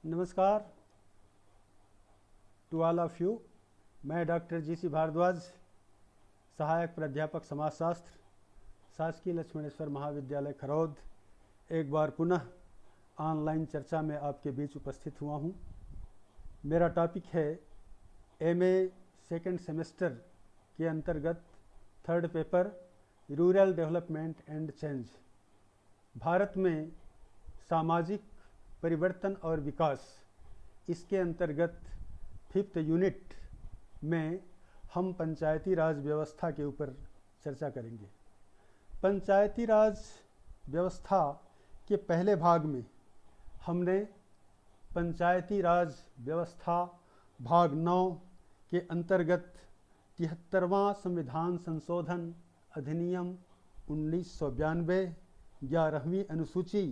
नमस्कार to all of you. मैं doctor GC. Bhardwaj, सहायक प्राध्यापक समाजशास्त्र, शासकीय लक्ष्मणेश्वर महाविद्यालय खरौद, एक बार पुनः ऑनलाइन चर्चा में आपके बीच उपस्थित हुआ हूँ। मेरा टॉपिक है एमए सेकेंड सेमेस्टर के अंतर्गत third paper rural development and change. Bharat में सामाजिक परिवर्तन और विकास, इसके अंतर्गत फिफ्थ यूनिट में हम पंचायती राज व्यवस्था के ऊपर चर्चा करेंगे। पंचायती राज व्यवस्था के पहले भाग में हमने पंचायती राज व्यवस्था भाग 9 के अंतर्गत 73वां संविधान संशोधन अधिनियम 1992, 11वीं अनुसूची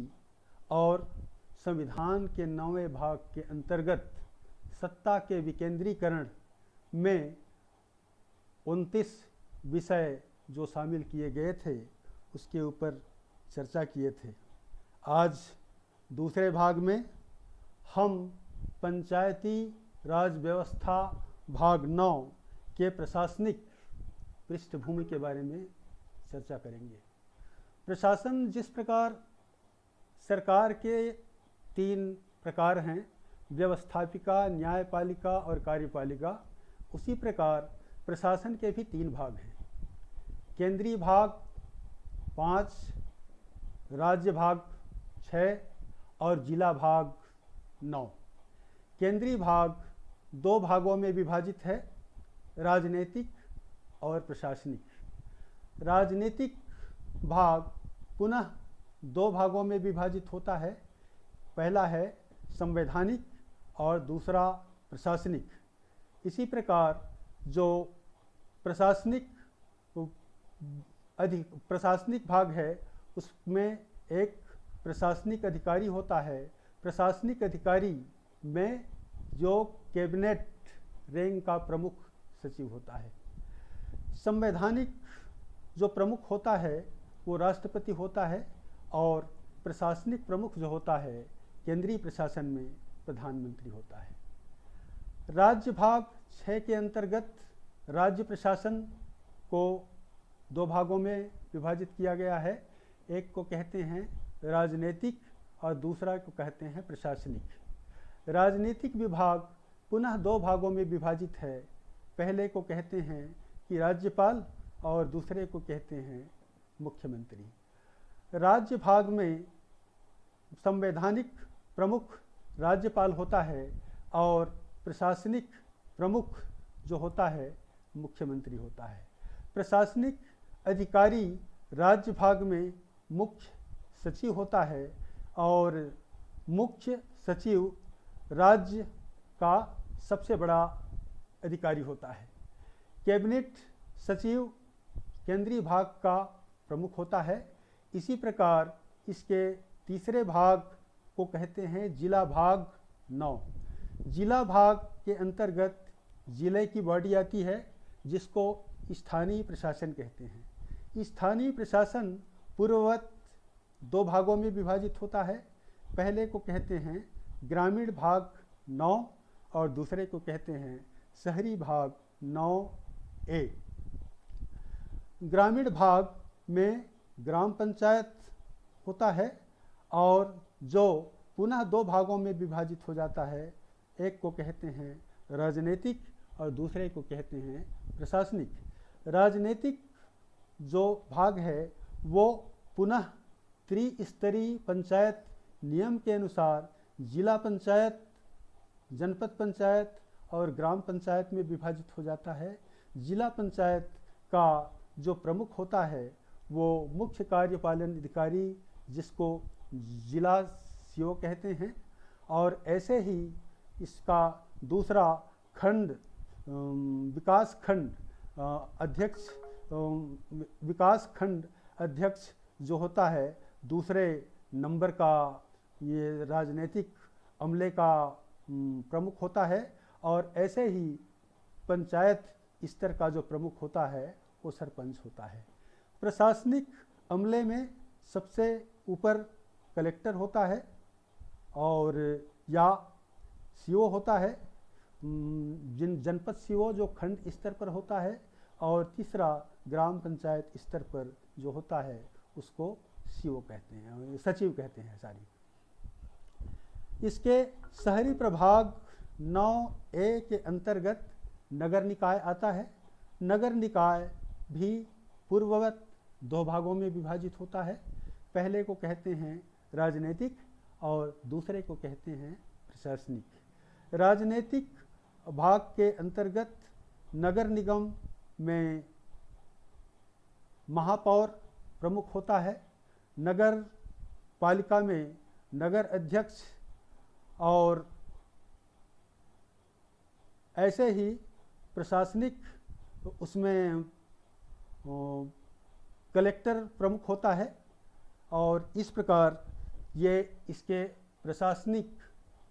और संविधान के 9वें भाग के अंतर्गत सत्ता के विकेंद्रीकरण में 29 विषय जो शामिल किए गए थे उसके ऊपर चर्चा किए थे। आज दूसरे भाग में हम पंचायती राज व्यवस्था भाग 9 के प्रशासनिक पृष्ठभूमि के बारे में चर्चा करेंगे। प्रशासन जिस प्रकार सरकार के 3 प्रकार हैं, व्यवस्थापिका, न्यायपालिका और कार्यपालिका, उसी प्रकार प्रशासन के भी 3 भाग हैं। केंद्रीय भाग 5, राज्य भाग 6 और जिला भाग 9। केंद्रीय भाग 2 भागों में विभाजित है, राजनीतिक और प्रशासनिक। राजनीतिक भाग पुनः 2 भागों में विभाजित होता है, पहला है संवैधानिक और दूसरा प्रशासनिक। इसी प्रकार जो प्रशासनिक भाग है उसमें एक प्रशासनिक अधिकारी होता है। प्रशासनिक अधिकारी में जो कैबिनेट रैंक का प्रमुख सचिव होता है। संवैधानिक जो प्रमुख होता है वो राष्ट्रपति होता है और प्रशासनिक प्रमुख जो होता है केंद्रीय प्रशासन में प्रधानमंत्री होता है। राज्य भाग 6 के अंतर्गत राज्य प्रशासन को 2 भागों में विभाजित किया गया है। एक को कहते हैं राजनीतिक और दूसरा को कहते हैं प्रशासनिक। राजनीतिक विभाग पुनः 2 भागों में विभाजित है, पहले को कहते हैं कि राज्यपाल और दूसरे को कहते हैं मुख्यमंत्री। राज्य भाग में संवैधानिक प्रमुख राज्यपाल होता है और प्रशासनिक प्रमुख जो होता है मुख्यमंत्री होता है। प्रशासनिक अधिकारी राज्य भाग में मुख्य सचिव होता है और मुख्य सचिव राज्य का सबसे बड़ा अधिकारी होता है। कैबिनेट सचिव केंद्रीय भाग का प्रमुख होता है। इसी प्रकार इसके तीसरे भाग को कहते हैं जिला भाग 9। जिला भाग के अंतर्गत जिले की बॉडी आती है जिसको स्थानीय प्रशासन कहते हैं। स्थानीय प्रशासन पूर्ववत 2 भागों में विभाजित होता है, पहले को कहते हैं ग्रामीण भाग 9 और दूसरे को कहते हैं शहरी भाग 9A। ग्रामीण भाग में ग्राम पंचायत होता है और जो पुनः 2 भागों में विभाजित हो जाता है, एक को कहते हैं राजनीतिक और दूसरे को कहते हैं प्रशासनिक। राजनीतिक जो भाग है वो पुनः त्रिस्तरीय पंचायत नियम के अनुसार जिला पंचायत, जनपद पंचायत और ग्राम पंचायत में विभाजित हो जाता है। जिला पंचायत का जो प्रमुख होता है वो मुख्य कार्यपालन अधिकारी जिसको जिला सीओ कहते हैं और ऐसे ही इसका दूसरा खंड विकास खंड अध्यक्ष विकास खंड अध्यक्ष जो होता है दूसरे नंबर का ये राजनीतिक अमले का प्रमुख होता है और ऐसे ही पंचायत स्तर का जो प्रमुख होता है वो सरपंच होता है। प्रशासनिक अमले में सबसे ऊपर कलेक्टर होता है और या सीओ होता है, जनपद सीओ जो खंड स्तर पर होता है, और तीसरा ग्राम पंचायत स्तर पर जो होता है उसको सीओ कहते हैं, सचिव कहते हैं सारी। इसके शहरी प्रभाग 9A के अंतर्गत नगर निकाय आता है। नगर निकाय भी पूर्ववत 2 भागों में विभाजित होता है। पहले को कहते हैं राजनीतिक और दूसरे को कहते हैं प्रशासनिक। राजनीतिक भाग के अंतर्गत नगर निगम में महापौर प्रमुख होता है, नगर पालिका में नगर अध्यक्ष, और ऐसे ही प्रशासनिक उसमें कलेक्टर प्रमुख होता है। और इस प्रकार ये इसके प्रशासनिक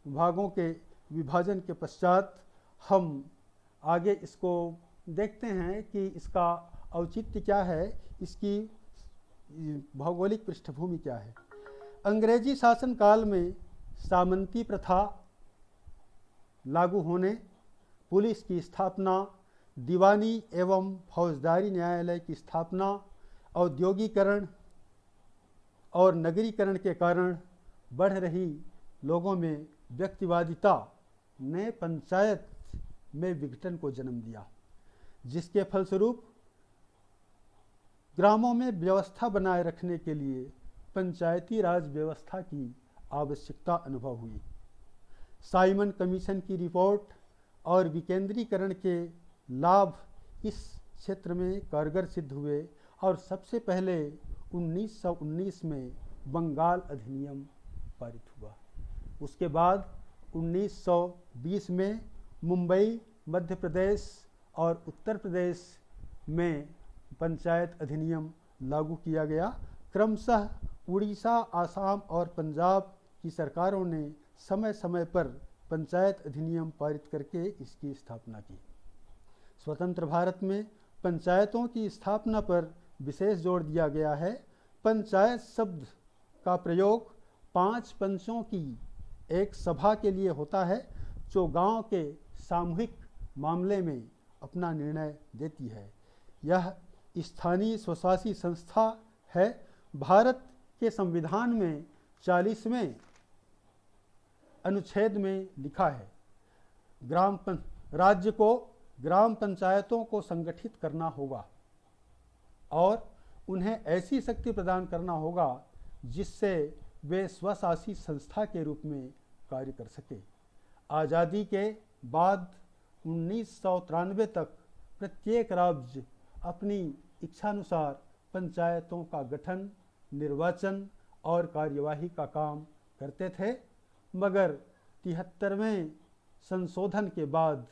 विभागों के विभाजन के पश्चात हम आगे इसको देखते हैं कि इसका औचित्य क्या है, इसकी भौगोलिक पृष्ठभूमि क्या है। अंग्रेजी शासनकाल में सामंती प्रथा लागू होने, पुलिस की स्थापना, दीवानी एवं फौजदारी न्यायालय की स्थापना, औद्योगिकरण और नगरीकरण के कारण बढ़ रही लोगों में व्यक्तिवादिता ने पंचायत में विघटन को जन्म दिया, जिसके फलस्वरूप ग्रामों में व्यवस्था बनाए रखने के लिए पंचायती राज व्यवस्था की आवश्यकता अनुभव हुई। साइमन कमीशन की रिपोर्ट और विकेंद्रीकरण के लाभ इस क्षेत्र में कारगर सिद्ध हुए और सबसे पहले 1919 में बंगाल अधिनियम पारित हुआ। उसके बाद 1920 में मुंबई, मध्य प्रदेश और उत्तर प्रदेश में पंचायत अधिनियम लागू किया गया। क्रमशः उड़ीसा, आसाम और पंजाब की सरकारों ने समय समय पर पंचायत अधिनियम पारित करके इसकी स्थापना की। स्वतंत्र भारत में पंचायतों की स्थापना पर विशेष जोर दिया गया है। पंचायत शब्द का प्रयोग 5 पंचों की एक सभा के लिए होता है, जो गांव के सामूहिक मामले में अपना निर्णय देती है। यह स्थानीय स्वशासी संस्था है। भारत के संविधान में 40वें अनुच्छेद में लिखा है, राज्य को ग्राम पंचायतों को संगठित करना होगा और उन्हें ऐसी शक्ति प्रदान करना होगा जिससे वे स्वशासी संस्था के रूप में कार्य कर सके। आज़ादी के बाद 1993 तक प्रत्येक राज्य अपनी इच्छानुसार पंचायतों का गठन, निर्वाचन और कार्यवाही का काम करते थे, मगर 73वें संशोधन के बाद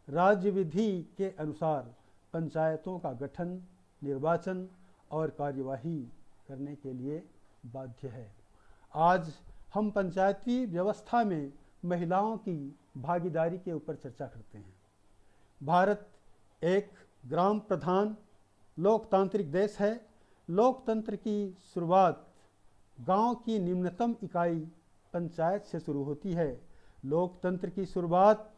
राज्य विधि के अनुसार पंचायतों का गठन, निर्वाचन और कार्यवाही करने के लिए बाध्य है। आज हम पंचायती व्यवस्था में महिलाओं की भागीदारी के ऊपर चर्चा करते हैं। भारत एक ग्राम प्रधान लोकतांत्रिक देश है। लोकतंत्र की शुरुआत गांव की निम्नतम इकाई पंचायत से शुरू होती है। लोकतंत्र की शुरुआत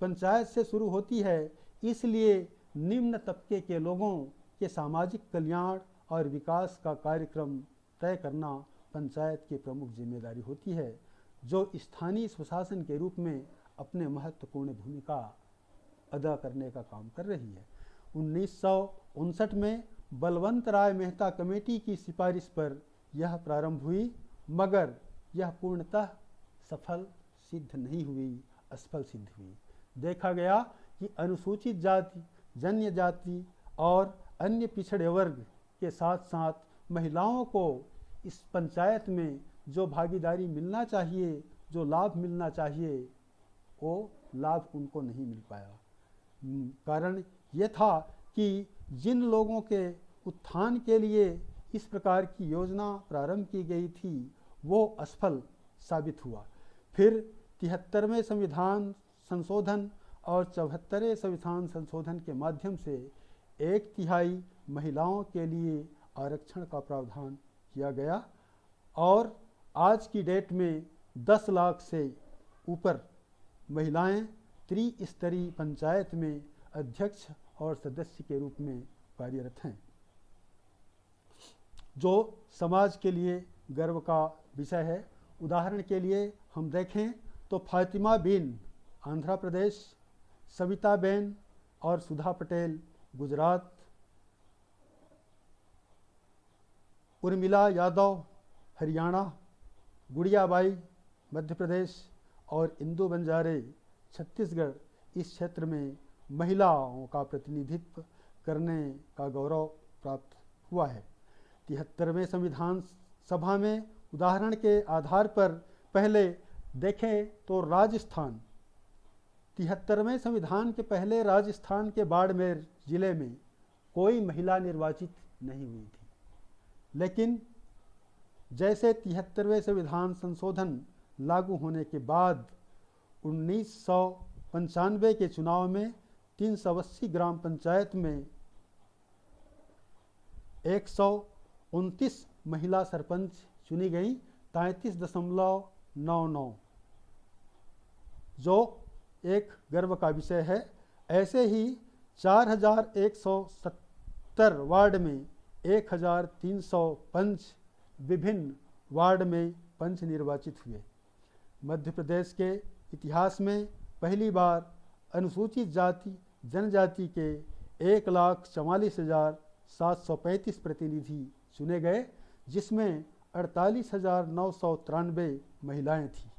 पंचायत से शुरू होती है, इसलिए निम्न तबके के लोगों के सामाजिक कल्याण और विकास का कार्यक्रम तय करना पंचायत की प्रमुख जिम्मेदारी होती है, जो स्थानीय स्वशासन के रूप में अपने महत्वपूर्ण भूमिका अदा करने का काम कर रही है। 1959 में बलवंत राय मेहता कमेटी की सिफारिश पर यह प्रारंभ हुई, मगर यह पूर्णतः सफल सिद्ध नहीं हुई, असफल सिद्ध हुई। देखा गया कि अनुसूचित जाति, जनजाति और अन्य पिछड़े वर्ग के साथ साथ महिलाओं को इस पंचायत में जो भागीदारी मिलना चाहिए, जो लाभ मिलना चाहिए, वो लाभ उनको नहीं मिल पाया। कारण ये था कि जिन लोगों के उत्थान के लिए इस प्रकार की योजना प्रारंभ की गई थी, वो असफल साबित हुआ। फिर 73वें संविधान संशोधन और 74वें संविधान संशोधन के माध्यम से 1/3 महिलाओं के लिए आरक्षण का प्रावधान किया गया और आज की डेट में 10 लाख से ऊपर महिलाएं त्रिस्तरीय पंचायत में अध्यक्ष और सदस्य के रूप में कार्यरत हैं, जो समाज के लिए गर्व का विषय है। उदाहरण के लिए हम देखें तो फातिमा बिन आंध्र प्रदेश, सविता बेन और सुधा पटेल गुजरात, उर्मिला यादव हरियाणा, गुड़िया बाई मध्य प्रदेश और इंदु बंजारे छत्तीसगढ़ इस क्षेत्र में महिलाओं का प्रतिनिधित्व करने का गौरव प्राप्त हुआ है। 73वें संविधान सभा में उदाहरण के आधार पर पहले देखें तो राजस्थान, 73वें संविधान के पहले राजस्थान के बाड़मेर जिले में कोई महिला निर्वाचित नहीं हुई थी, लेकिन जैसे 73वें संविधान संशोधन लागू होने के बाद 1995 के चुनाव में 380 ग्राम पंचायत में 129 महिला सरपंच चुनी गई, 33.99, जो एक गर्व का विषय है। ऐसे ही 4170 वार्ड में 1300 पंच विभिन्न वार्ड में पंच निर्वाचित हुए। मध्य प्रदेश के इतिहास में पहली बार अनुसूचित जाति जनजाति के 1,44,735 प्रतिनिधि चुने गए, जिसमें 48,993 महिलाएं थीं।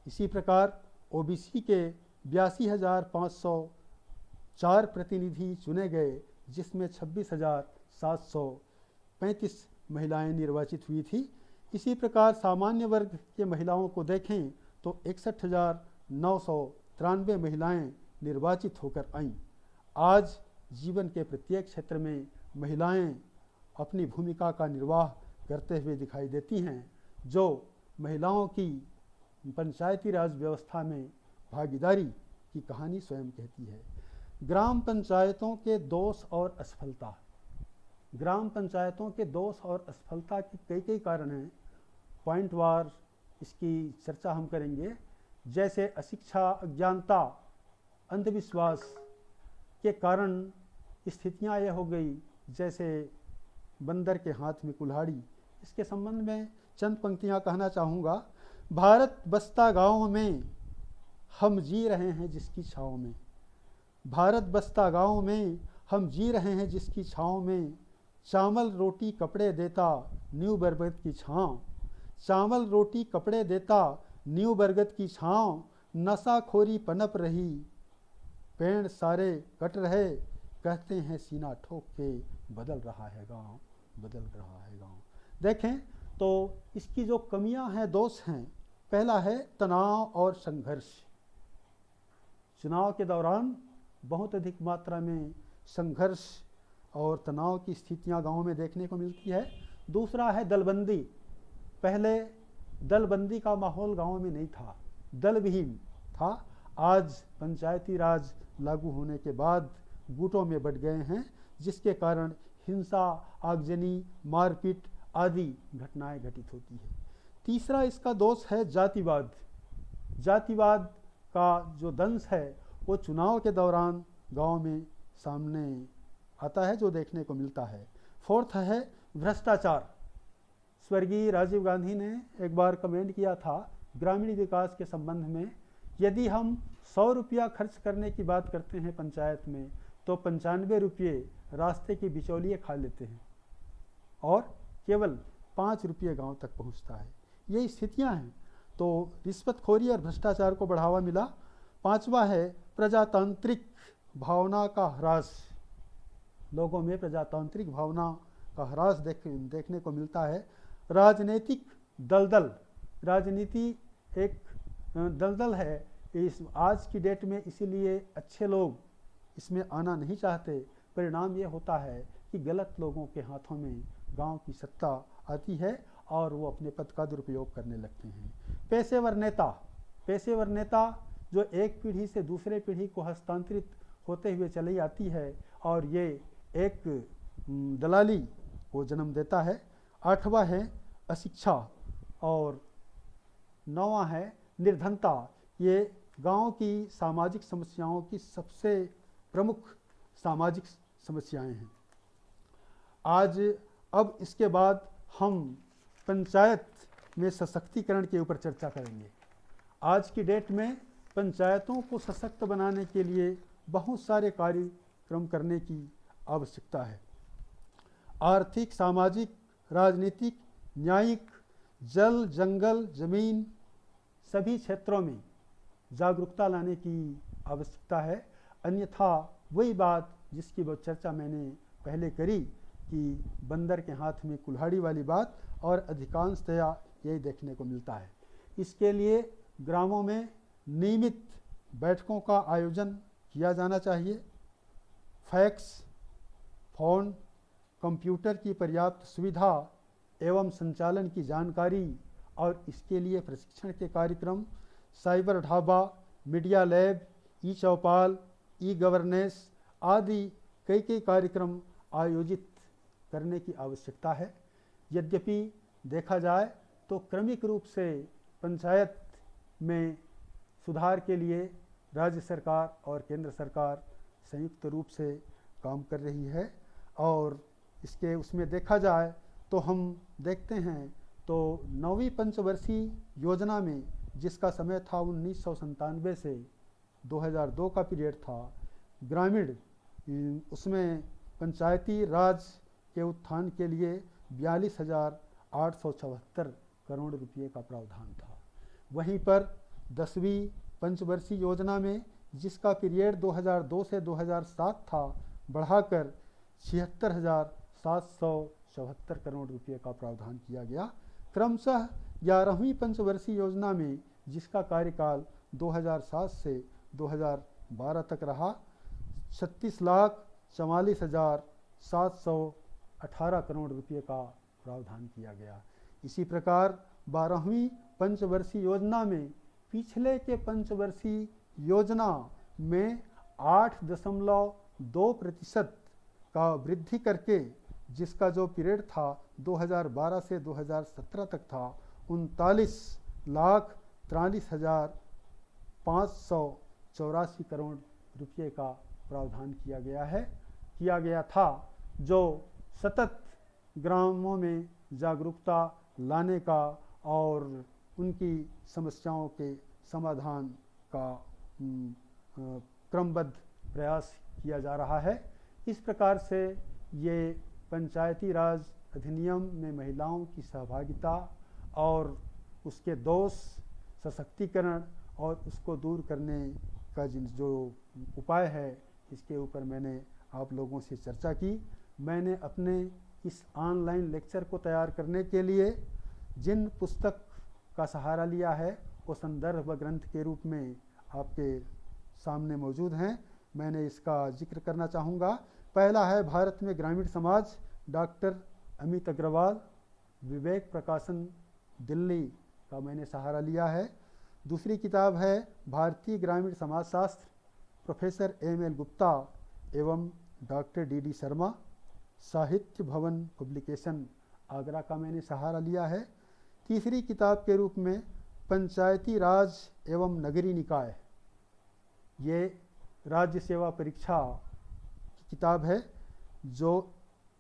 इसी प्रकार ओबीसी के 82,504 प्रतिनिधि चुने गए, जिसमें 26,735 महिलाएं निर्वाचित हुई थी। इसी प्रकार सामान्य वर्ग के महिलाओं को देखें तो 61,993 महिलाएं निर्वाचित होकर आईं। आज जीवन के प्रत्येक क्षेत्र में महिलाएं अपनी भूमिका का निर्वाह करते हुए दिखाई देती हैं, जो महिलाओं की पंचायती राज व्यवस्था में भागीदारी की कहानी स्वयं कहती है। ग्राम पंचायतों के दोष और असफलता। ग्राम पंचायतों के दोष और असफलता के कई कारण हैं, पॉइंट वार इसकी चर्चा हम करेंगे। जैसे अशिक्षा, अज्ञानता, अंधविश्वास के कारण स्थितियां यह हो गई जैसे बंदर के हाथ में कुल्हाड़ी। इसके संबंध में चंद पंक्तियां कहना चाहूँगा। भारत बसता गाँव में हम जी रहे हैं जिसकी छाँव में, भारत बसता गाँव में हम जी रहे हैं जिसकी छाँव में, चावल रोटी कपड़े देता न्यू बरगद की छाँव, चावल रोटी कपड़े देता न्यू बरगद की छाँव, नशाखोरी पनप रही पेड़ सारे कट रहे, कहते हैं सीना ठोक के बदल रहा है गाँव, बदल रहा है गाँव। देखें तो इसकी जो कमियां हैं, दोष हैं, पहला है तनाव और संघर्ष। चुनाव के दौरान बहुत अधिक मात्रा में संघर्ष और तनाव की स्थितियां गाँव में देखने को मिलती है। दूसरा है दलबंदी। पहले दलबंदी का माहौल गाँव में नहीं था, दलविहीन था। आज पंचायती राज लागू होने के बाद गुटों में बंट गए हैं, जिसके कारण हिंसा, आगजनी, मारपीट आदि घटनाएं घटित होती है। तीसरा इसका दोष है जातिवाद। जातिवाद का जो दंश है वो चुनाव के दौरान गांव में सामने आता है, जो देखने को मिलता है। फोर्थ है भ्रष्टाचार। स्वर्गीय राजीव गांधी ने एक बार कमेंट किया था ग्रामीण विकास के संबंध में, यदि हम 100 रुपया खर्च करने की बात करते हैं पंचायत में, तो 95 रुपये रास्ते के बिचौलिए खा लेते हैं और केवल 5 रुपये गांव तक पहुंचता है। ये स्थितियां हैं। तो रिश्वतखोरी और भ्रष्टाचार को बढ़ावा मिला। पांचवा है प्रजातांत्रिक भावना का ह्रास। लोगों में प्रजातांत्रिक भावना का ह्रास देखने को मिलता है। राजनीतिक दलदल। राजनीति एक दलदल है इस आज की डेट में, इसीलिए अच्छे लोग इसमें आना नहीं चाहते। परिणाम ये होता है कि गलत लोगों के हाथों में गांव की सत्ता आती है और वो अपने पद का दुरुपयोग करने लगते हैं। पेशेवर नेता। पेशेवर नेता जो एक पीढ़ी से दूसरे पीढ़ी को हस्तांतरित होते हुए चली आती है और ये एक दलाली को जन्म देता है। आठवां है अशिक्षा और नौवां है निर्धनता। ये गांव की सामाजिक समस्याओं की सबसे प्रमुख सामाजिक समस्याएं हैं। आज अब इसके बाद हम पंचायत में सशक्तिकरण के ऊपर चर्चा करेंगे। आज की डेट में पंचायतों को सशक्त बनाने के लिए बहुत सारे कार्यक्रम करने की आवश्यकता है। आर्थिक, सामाजिक, राजनीतिक, न्यायिक, जल, जंगल, जमीन सभी क्षेत्रों में जागरूकता लाने की आवश्यकता है। अन्यथा वही बात जिसकी वो चर्चा मैंने पहले करी कि बंदर के हाथ में कुल्हाड़ी वाली बात, और अधिकांशतया यही देखने को मिलता है। इसके लिए ग्रामों में नियमित बैठकों का आयोजन किया जाना चाहिए। फैक्स, फ़ोन, कंप्यूटर की पर्याप्त सुविधा एवं संचालन की जानकारी और इसके लिए प्रशिक्षण के कार्यक्रम, साइबर ढाबा, मीडिया लैब, ई चौपाल, ई गवर्नेंस आदि कई कार्यक्रम आयोजित करने की आवश्यकता है। यद्यपि देखा जाए तो क्रमिक रूप से पंचायत में सुधार के लिए राज्य सरकार और केंद्र सरकार संयुक्त रूप से काम कर रही है। और इसके उसमें देखा जाए तो हम देखते हैं तो 9वीं पंचवर्षीय योजना में, जिसका समय था 1997 से 2002 का पीरियड था, ग्रामीण उसमें पंचायती राज के उत्थान के लिए 42,874 करोड़ रुपये का प्रावधान था। वहीं पर 10वीं पंचवर्षीय योजना में, जिसका पीरियड 2002 से 2007 था, बढ़ाकर 76,774 करोड़ रुपये का प्रावधान किया गया। क्रमशः 11वीं पंचवर्षीय योजना में, जिसका कार्यकाल 2007 से 2012 तक रहा, 36,44,718 करोड़ रुपये का प्रावधान किया गया। इसी प्रकार 12वीं पंचवर्षीय योजना में पिछले के पंचवर्षीय योजना में 8.2% का वृद्धि करके, जिसका जो पीरियड था 2012 से 2017 तक था, 39,43,584 करोड़ रुपये का प्रावधान किया गया था, जो सतत ग्रामों में जागरूकता लाने का और उनकी समस्याओं के समाधान का क्रमबद्ध प्रयास किया जा रहा है। इस प्रकार से ये पंचायती राज अधिनियम में महिलाओं की सहभागिता और उसके दोष, सशक्तिकरण और उसको दूर करने का जो उपाय है, इसके ऊपर मैंने आप लोगों से चर्चा की। मैंने अपने इस ऑनलाइन लेक्चर को तैयार करने के लिए जिन पुस्तक का सहारा लिया है, वो संदर्भ ग्रंथ के रूप में आपके सामने मौजूद हैं। मैंने इसका जिक्र करना चाहूँगा। पहला है भारत में ग्रामीण समाज, डॉक्टर अमित अग्रवाल, विवेक प्रकाशन, दिल्ली का मैंने सहारा लिया है। दूसरी किताब है भारतीय ग्रामीण समाजशास्त्र, प्रोफेसर ML गुप्ता एवं डॉक्टर DD शर्मा, साहित्य भवन पब्लिकेशन, आगरा का मैंने सहारा लिया है। तीसरी किताब के रूप में पंचायती राज एवं नगरीय निकाय, ये राज्य सेवा परीक्षा की किताब है, जो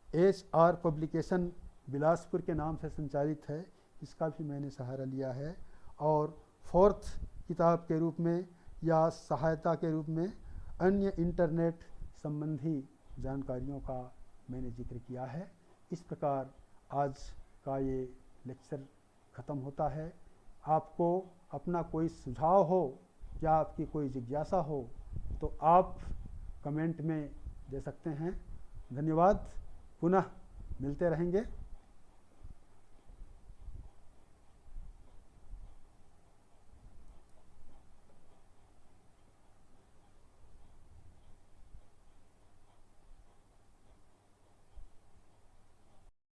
HR पब्लिकेशन बिलासपुर के नाम से संचालित है, इसका भी मैंने सहारा लिया है। और फोर्थ किताब के रूप में या सहायता के रूप में अन्य इंटरनेट संबंधी जानकारियों का मैंने जिक्र किया है। इस प्रकार आज का ये लेक्चर ख़त्म होता है। आपको अपना कोई सुझाव हो या आपकी कोई जिज्ञासा हो तो आप कमेंट में दे सकते हैं। धन्यवाद। पुनः मिलते रहेंगे।